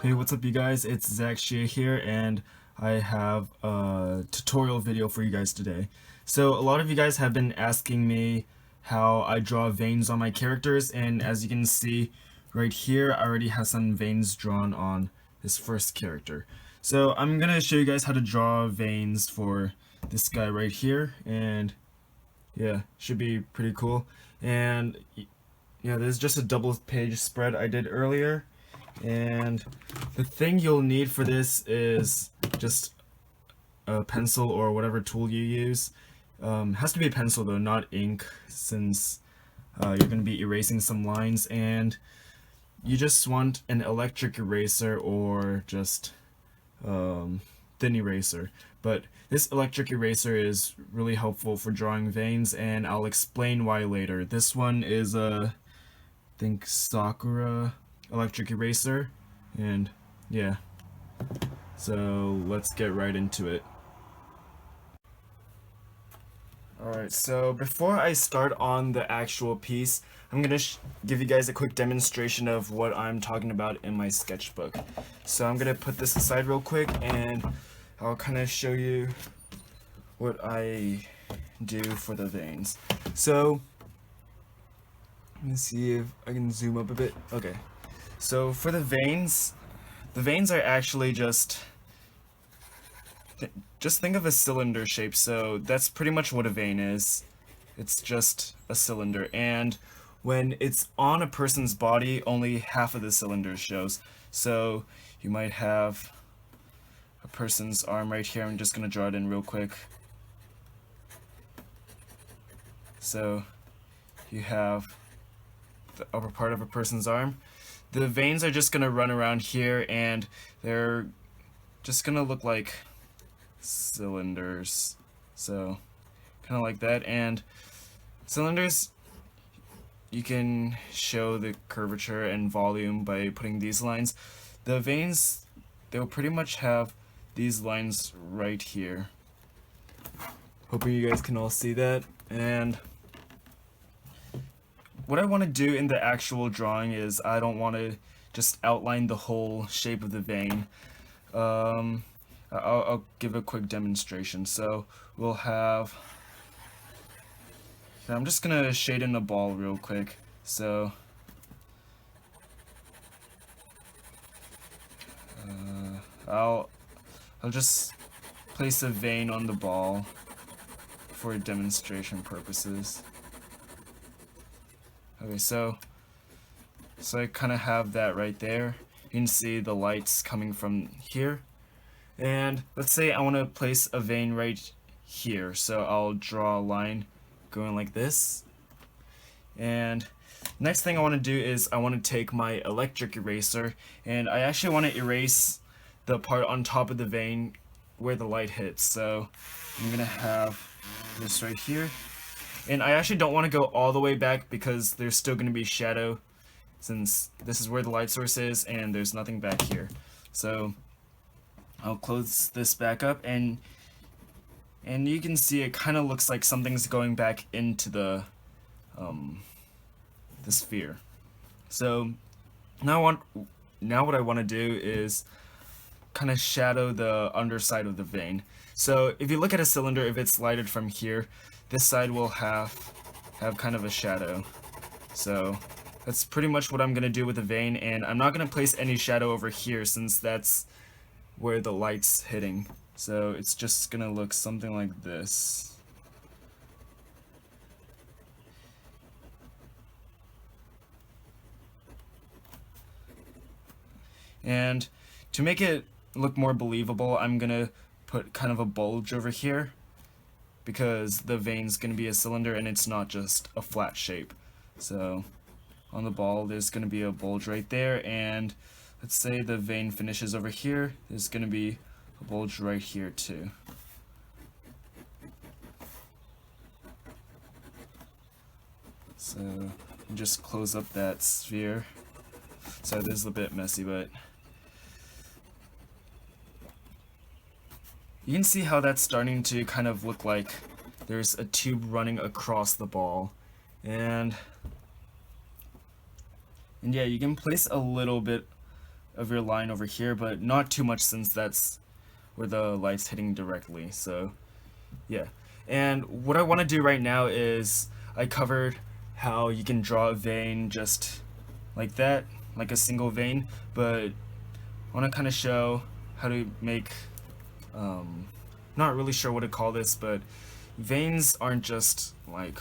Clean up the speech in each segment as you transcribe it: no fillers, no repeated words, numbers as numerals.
Hey, what's up you guys? It's Zach Shea here and I have a tutorial video for you guys today. So a lot of you guys have been asking me how I draw veins on my characters, and as you can see right here, I already have some veins drawn on this first character. So I'm gonna show you guys how to draw veins for this guy right here, and yeah, should be pretty cool. And yeah, this is just a double page spread I did earlier. And the thing you'll need for this is just a pencil or whatever tool you use. Has to be a pencil though, not ink, since you're going to be erasing some lines. And you just want an electric eraser or just thin eraser. But this electric eraser is really helpful for drawing veins, and I'll explain why later. This one is I think Sakura electric eraser, and yeah, so let's get right into it. Alright, so before I start on the actual piece, I'm gonna give you guys a quick demonstration of what I'm talking about in my sketchbook. So I'm gonna put this aside real quick and I'll kind of show you what I do for the veins. So let me see if I can zoom up a bit. Okay, so for the veins are actually just think of a cylinder shape. So that's pretty much what a vein is. It's just a cylinder, and when it's on a person's body, only half of the cylinder shows. So you might have a person's arm right here. I'm just gonna draw it in real quick. So you have the upper part of a person's arm. The veins are just gonna run around here, and they're just gonna look like cylinders, so kind of like that. And cylinders, you can show the curvature and volume by putting these lines. The veins, they'll pretty much have these lines right here. Hoping you guys can all see that. And what I want to do in the actual drawing is I don't want to just outline the whole shape of the vein. I'll give a quick demonstration. So we'll have, I'm just gonna shade in a ball real quick. So I'll just place a vein on the ball for demonstration purposes. Okay, so I kind of have that right there. You can see the lights coming from here. And let's say I want to place a vein right here, so I'll draw a line going like this. And next thing I want to do is I want to take my electric eraser, and I actually want to erase the part on top of the vein where the light hits. So I'm gonna have this right here, and I actually don't want to go all the way back because there's still going to be shadow, since this is where the light source is and there's nothing back here. So I'll close this back up, and you can see it kind of looks like something's going back into the sphere. So now what I want to do is kind of shadow the underside of the vein. So if you look at a cylinder, if it's lighted from here, this side will have kind of a shadow. So that's pretty much what I'm gonna do with the vein, and I'm not gonna place any shadow over here since that's where the light's hitting. So it's just gonna look something like this. And to make it look more believable, I'm gonna put kind of a bulge over here, because the vein's gonna be a cylinder and it's not just a flat shape. So on the ball there's gonna be a bulge right there, and let's say the vein finishes over here, there's gonna be a bulge right here too. So just close up that sphere. So this is a bit messy, but you can see how that's starting to kind of look like there's a tube running across the ball. And yeah, you can place a little bit of your line over here, but not too much since that's where the light's hitting directly. So yeah, and what I want to do right now is I covered how you can draw a vein just like that, like a single vein, but I want to kind of show how to make, not really sure what to call this, but veins aren't just like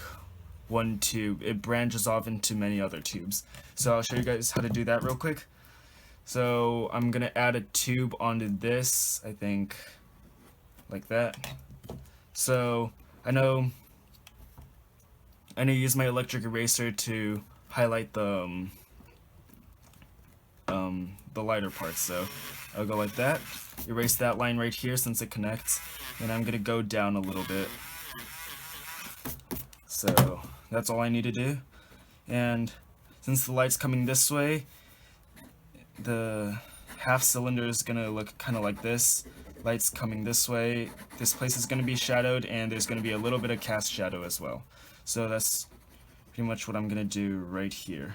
one tube, it branches off into many other tubes. So I'll show you guys how to do that real quick. So I'm gonna add a tube onto this, I think like that. So I know use my electric eraser to highlight the lighter parts. So I'll go like that, erase that line right here since it connects, and I'm gonna go down a little bit. So that's all I need to do. And since the light's coming this way, the half cylinder is gonna look kind of like this. Light's coming this way, this place is gonna be shadowed, and there's gonna be a little bit of cast shadow as well. So that's pretty much what I'm gonna do right here.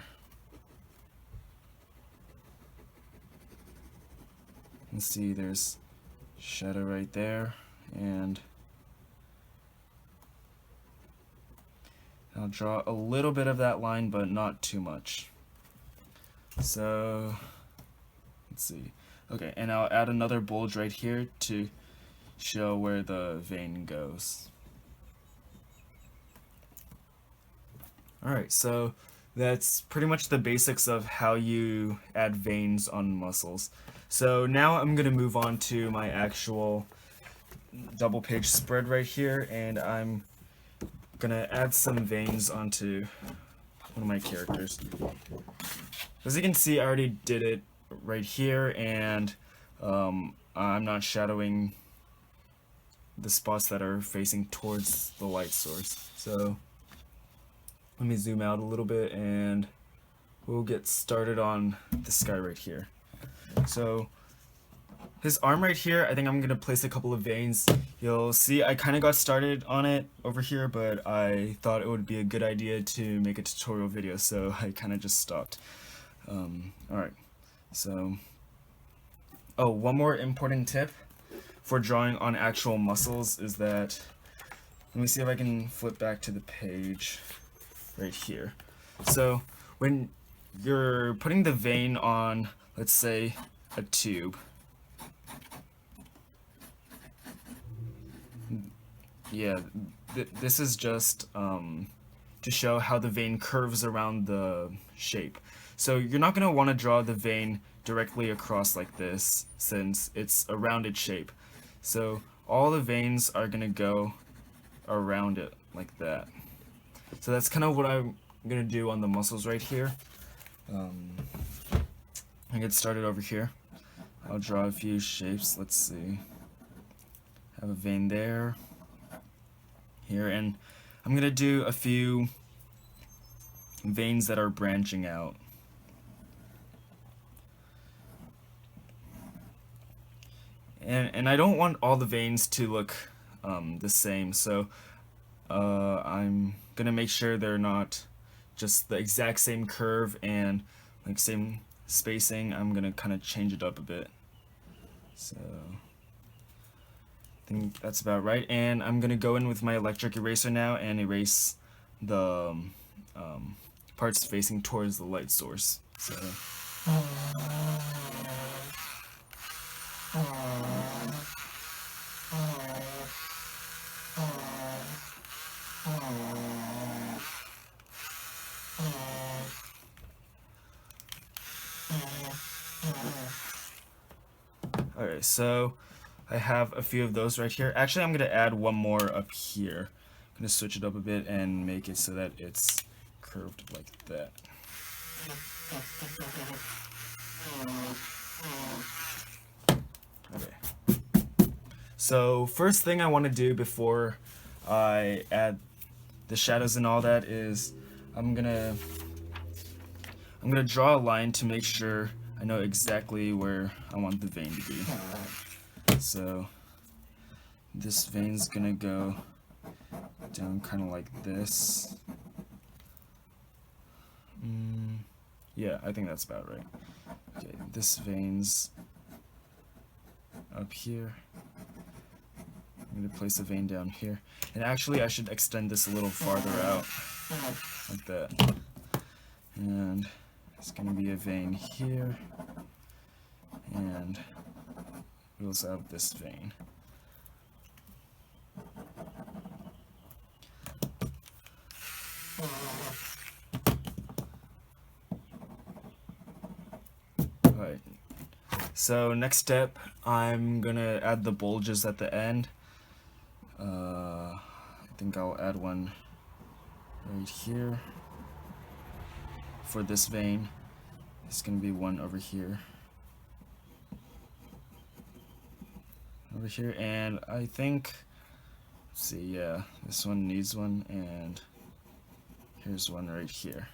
You can see there's shadow right there, and I'll draw a little bit of that line, but not too much. So let's see. Okay, and I'll add another bulge right here to show where the vein goes. Alright, so that's pretty much the basics of how you add veins on muscles. So now I'm going to move on to my actual double page spread right here, and I'm going to add some veins onto one of my characters. As you can see, I already did it right here, and I'm not shadowing the spots that are facing towards the light source. So let me zoom out a little bit and we'll get started on this guy right here. So his arm right here, I think I'm gonna place a couple of veins. You'll see I kind of got started on it over here, but I thought it would be a good idea to make a tutorial video, so I kind of just stopped. Alright, so one more important tip for drawing on actual muscles is that, let me see if I can flip back to the page right here. So when you're putting the vein on, let's say, a tube, yeah, this is just to show how the vein curves around the shape. So you're not going to want to draw the vein directly across like this since it's a rounded shape. So all the veins are going to go around it like that. So that's kind of what I'm going to do on the muscles right here. I get started over here. I'll draw a few shapes. Let's see. Have a vein there, here, and I'm going to do a few veins that are branching out. And I don't want all the veins to look the same, so I'm gonna make sure they're not just the exact same curve and like same spacing. I'm gonna kind of change it up a bit. So I think that's about right, and I'm gonna go in with my electric eraser now and erase the parts facing towards the light source. So alright, so I have a few of those right here. Actually, I'm going to add one more up here. I'm going to switch it up a bit and make it so that it's curved like that. Okay. So first thing I want to do before I add the shadows and all that is I'm gonna draw a line to make sure I know exactly where I want the vein to be. So this vein's gonna go down kind of like this. Yeah, I think that's about right. Okay, this vein's up here. I'm going to place a vein down here. And actually, I should extend this a little farther out, like that. And it's going to be a vein here. And we also have this vein. Alright, so next step, I'm gonna add the bulges at the end. I think I'll add one right here for this vein. It's gonna be one over here. Over here, and I think, let's see, yeah, this one needs one, and here's one right here.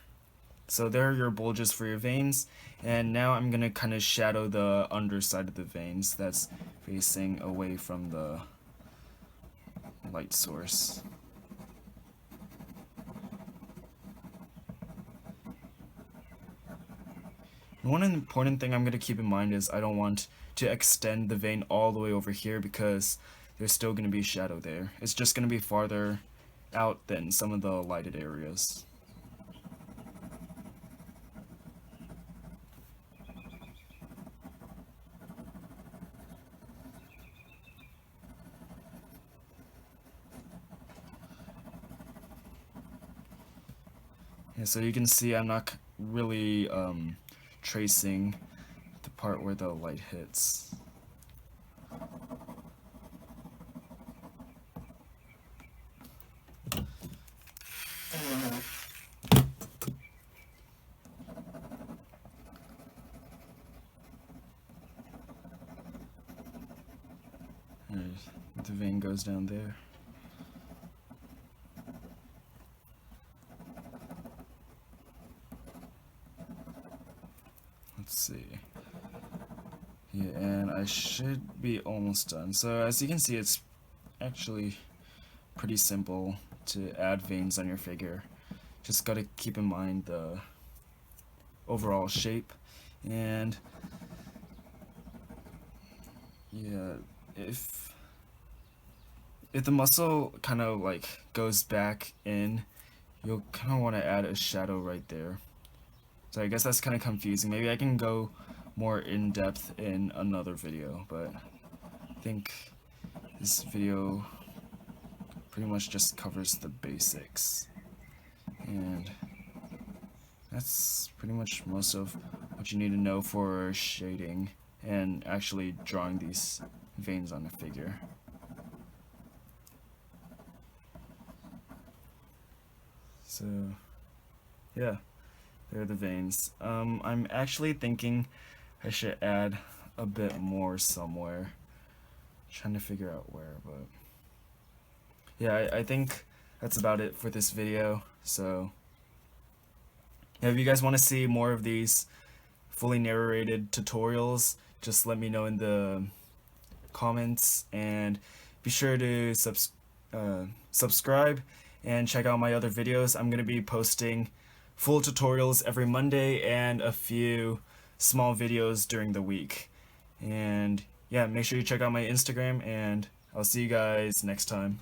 So there are your bulges for your veins, and now I'm gonna kind of shadow the underside of the veins that's facing away from the light source. One important thing I'm going to keep in mind is I don't want to extend the vein all the way over here because there's still going to be shadow there. It's just going to be farther out than some of the lighted areas. Yeah, so you can see I'm not really tracing the part where the light hits. The vein goes down there. Let's see. Yeah, and I should be almost done. So as you can see, it's actually pretty simple to add veins on your figure. Just gotta keep in mind the overall shape, and yeah, if the muscle kind of like goes back in, you'll kind of want to add a shadow right there. So I guess that's kind of confusing. Maybe I can go more in depth in another video, but I think this video pretty much just covers the basics. And that's pretty much most of what you need to know for shading and actually drawing these veins on a figure. So, yeah, there are the veins. I'm actually thinking I should add a bit more somewhere. Trying to figure out where, but yeah, I think that's about it for this video. So yeah, if you guys want to see more of these fully narrated tutorials, just let me know in the comments, and be sure to subscribe and check out my other videos. I'm going to be posting full tutorials every Monday and a few small videos during the week. And yeah, make sure you check out my Instagram, and I'll see you guys next time.